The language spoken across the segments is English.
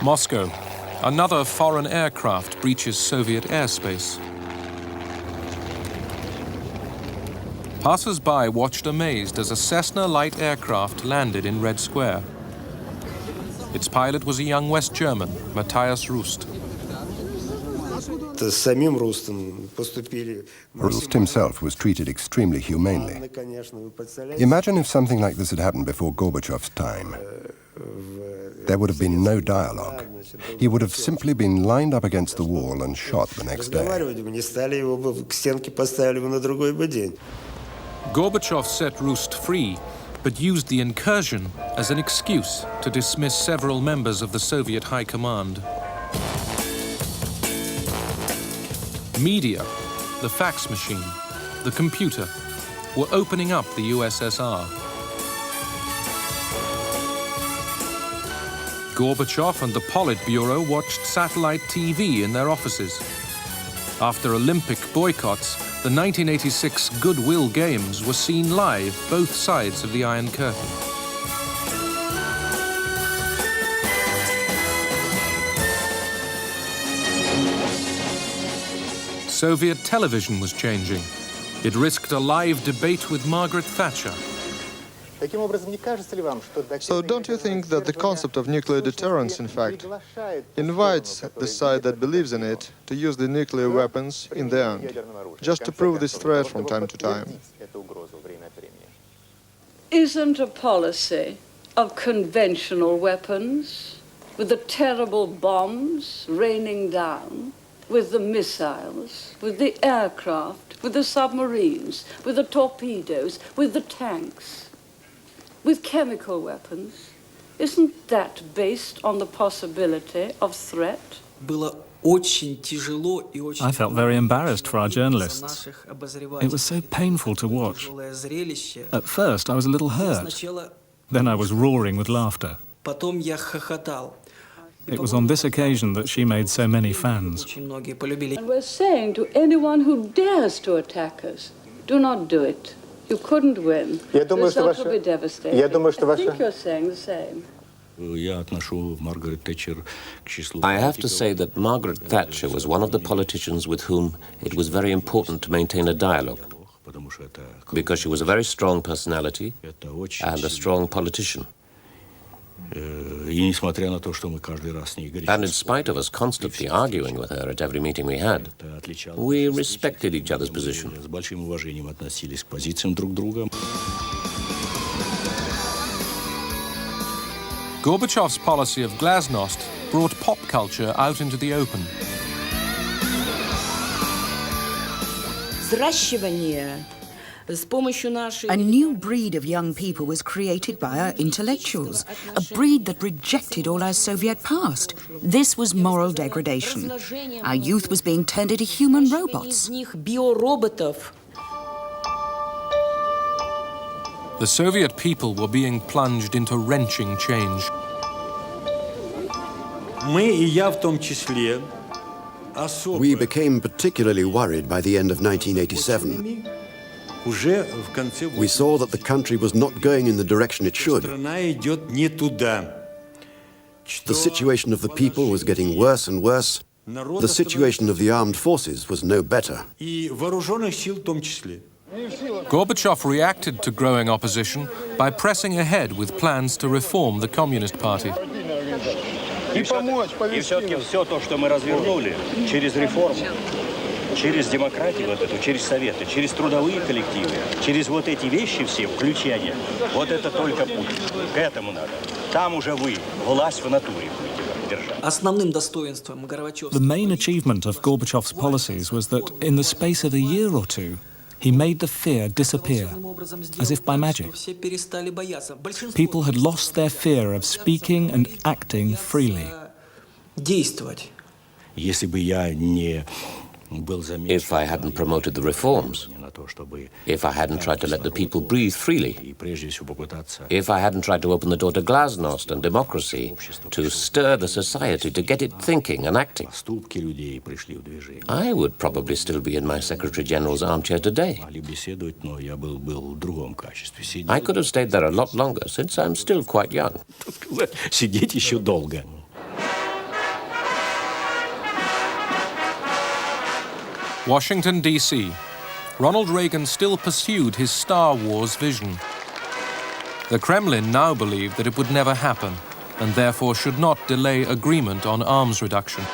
Moscow. Another foreign aircraft breaches Soviet airspace. Passers-by watched amazed as a Cessna light aircraft landed in Red Square. Its pilot was a young West German, Matthias Rust. Rust himself was treated extremely humanely. Imagine if something like this had happened before Gorbachov's time. There would have been no dialogue. He would have simply been lined up against the wall and shot the next day. Gorbachev set Rust free, but used the incursion as an excuse to dismiss several members of the Soviet High Command. Media, the fax machine, the computer, were opening up the USSR. Gorbachev and the Politburo watched satellite TV in their offices. After Olympic boycotts, the 1986 Goodwill Games were seen live both sides of the Iron Curtain. Soviet television was changing. It risked a live debate with Margaret Thatcher. So don't you think that the concept of nuclear deterrence, in fact, invites the side that believes in it to use the nuclear weapons in the end, just to prove this threat from time to time? Isn't a policy of conventional weapons, with the terrible bombs raining down, with the missiles, with the aircraft, with the submarines, with the torpedoes, with the tanks, with chemical weapons, isn't that based on the possibility of threat? I felt very embarrassed for our journalists. It was so painful to watch. At first, I was a little hurt. Then I was roaring with laughter. It was on this occasion that she made so many fans. And we're saying to anyone who dares to attack us, do not do it. You couldn't win. The result will be devastating. I think you're saying the same. I have to say that Margaret Thatcher was one of the politicians with whom it was very important to maintain a dialogue, because she was a very strong personality and a strong politician. And in spite of us constantly arguing with her at every meeting we had, we respected each other's position. Gorbachev's policy of glásnost brought pop culture out into the open. A new breed of young people was created by our intellectuals, a breed that rejected all our Soviet past. This was moral degradation. Our youth was being turned into human robots. The Soviet people were being plunged into wrenching change. We became particularly worried by the end of 1987. We saw that the country was not going in the direction it should. The situation of the people was getting worse and worse. The situation of the armed forces was no better. Gorbachev reacted to growing opposition by pressing ahead with plans to reform the Communist Party. И все-таки все то, что мы развернули через реформу, через демократию вот эту, через советы, через трудовые коллективы, через вот эти вещи все, включения, вот это только путь. К этому надо. Там уже вы, власть в натуре будете держать. The main achievement of Gorbachev's policies was that in the space of a year or two, he made the fear disappear, as if by magic. People had lost their fear of speaking and acting freely. If I hadn't promoted the reforms, if I hadn't tried to let the people breathe freely, if I hadn't tried to open the door to glásnost and democracy, to stir the society, to get it thinking and acting, I would probably still be in my Secretary General's armchair today. I could have stayed there a lot longer, since I'm still quite young. Washington, D.C. Ronald Reagan still pursued his Star Wars vision. The Kremlin now believed that it would never happen, and therefore should not delay agreement on arms reduction.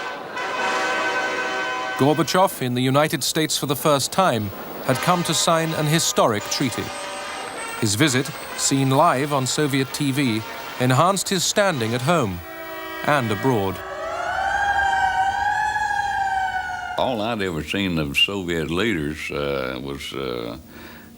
Gorbachev, in the United States for the first time, had come to sign an historic treaty. His visit, seen live on Soviet TV, enhanced his standing at home and abroad. All I'd ever seen of Soviet leaders was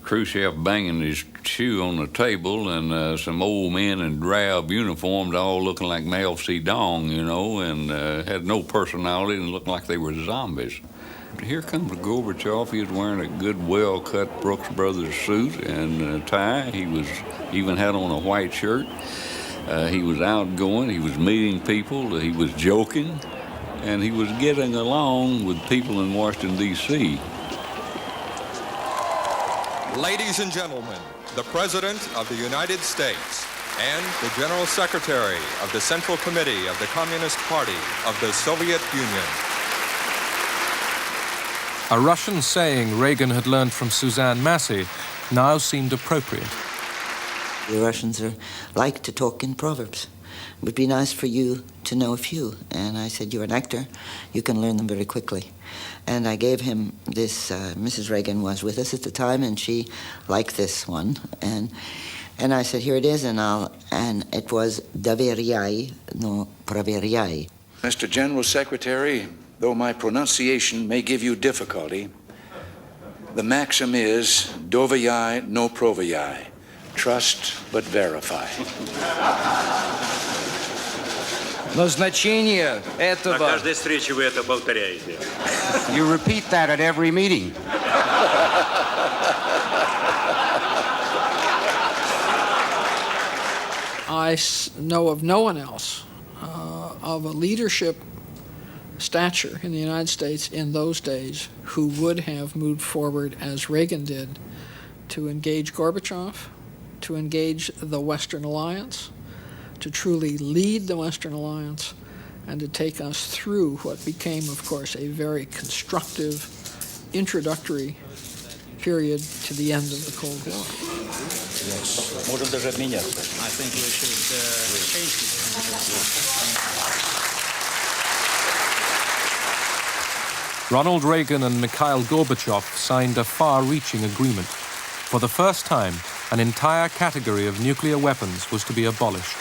Khrushchev banging his shoe on the table and some old men in drab uniforms all looking like Mao Zedong, you know, and had no personality and looked like they were zombies. Here comes Gorbachev. He was wearing a good, well-cut Brooks Brothers suit and tie. He even had on a white shirt. He was outgoing. He was meeting people. He was joking. And he was getting along with people in Washington, D.C. Ladies and gentlemen, the President of the United States and the General Secretary of the Central Committee of the Communist Party of the Soviet Union. A Russian saying Reagan had learned from Suzanne Massey now seemed appropriate. The Russians like to talk in proverbs. It would be nice for you to know a few. And I said, you're an actor, you can learn them very quickly. And I gave him this, Mrs. Reagan was with us at the time, and she liked this one. And I said, here it is, and it was Doveryai, no Proveryai. Mr. General Secretary, though my pronunciation may give you difficulty, the maxim is Doveryai, no Proveryai. Trust but verify. Назначение этого... На каждой встрече вы это повторяете. You repeat that at every meeting. I know of no one else of a leadership stature in the United States in those days who would have moved forward as Reagan did to engage Gorbachev, to engage the Western Alliance, to truly lead the Western Alliance, and to take us through what became, of course, a very constructive, introductory period to the end of the Cold War. Yes. Можем даже обменяться. I think we should change. Ronald Reagan and Mikhail Gorbachev signed a far-reaching agreement. For the first time, an entire category of nuclear weapons was to be abolished.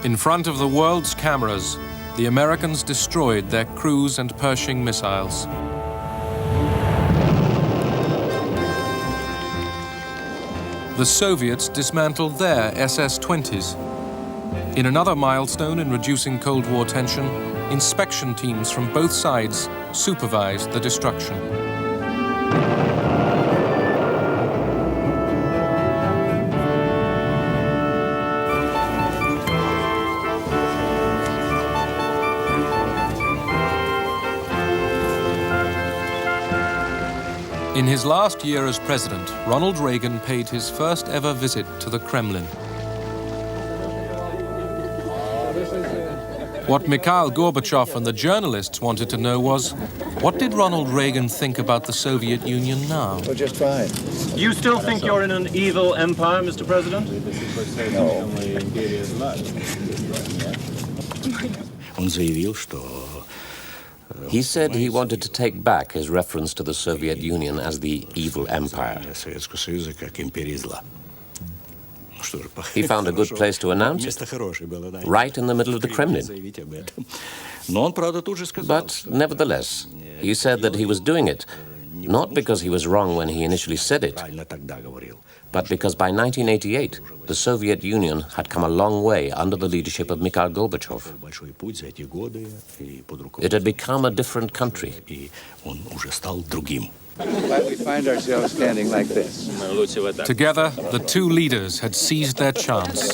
In front of the world's cameras, the Americans destroyed their cruise and Pershing missiles. The Soviets dismantled their SS-20s. In another milestone in reducing Cold War tension, inspection teams from both sides supervised the destruction. In his last year as president, Ronald Reagan paid his first ever visit to the Kremlin. What Mikhail Gorbachev and the journalists wanted to know was, what did Ronald Reagan think about the Soviet Union now? Oh, just fine. Do you still think you're in an evil empire, Mr. President? No. Он заявил, что He said he wanted to take back his reference to the Soviet Union as the evil empire. He found a good place to announce it, right in the middle of the Kremlin. But nevertheless, he said that he was doing it not because he was wrong when he initially said it, but because by 1988, the Soviet Union had come a long way under the leadership of Mikhail Gorbachev. It had become a different country. Why we find ourselves standing like this. Together, the two leaders had seized their chance.